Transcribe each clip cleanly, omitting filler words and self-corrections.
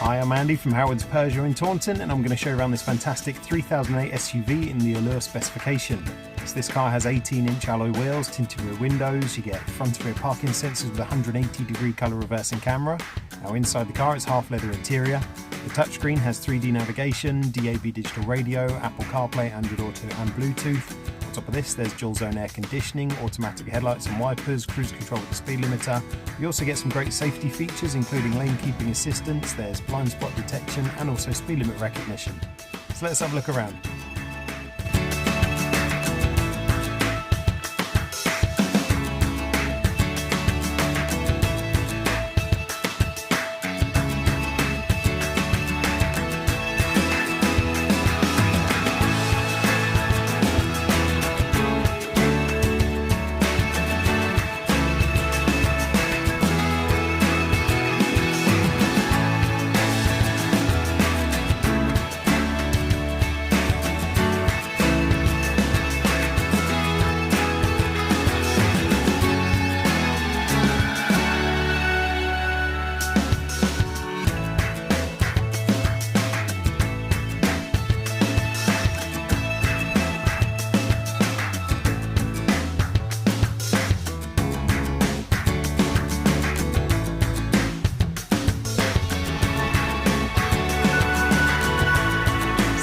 Hi, I'm Andy from Howard's Peugeot in Taunton, and I'm going to show you around this fantastic 3008 SUV in the Allure specification. So this car has 18-inch alloy wheels, tinted rear windows, you get front and rear parking sensors with a 180-degree colour reversing camera. Now inside the car it's half leather interior. The touchscreen has 3D navigation, DAB digital radio, Apple CarPlay, Android Auto and Bluetooth. On top of this there's dual zone air conditioning, automatic headlights and wipers, cruise control with the speed limiter. You also get some great safety features including lane keeping assistance, there's blind spot detection and also speed limit recognition. So let's have a look around.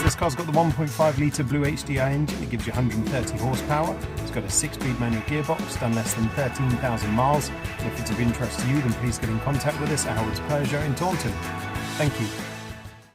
This car's got the 1.5 litre Blue HDI engine. It gives you 130 horsepower. It's got a 6-speed manual gearbox, done less than 13,000 miles. And if it's of interest to you, then please get in contact with us at Howard's Peugeot in Taunton. Thank you.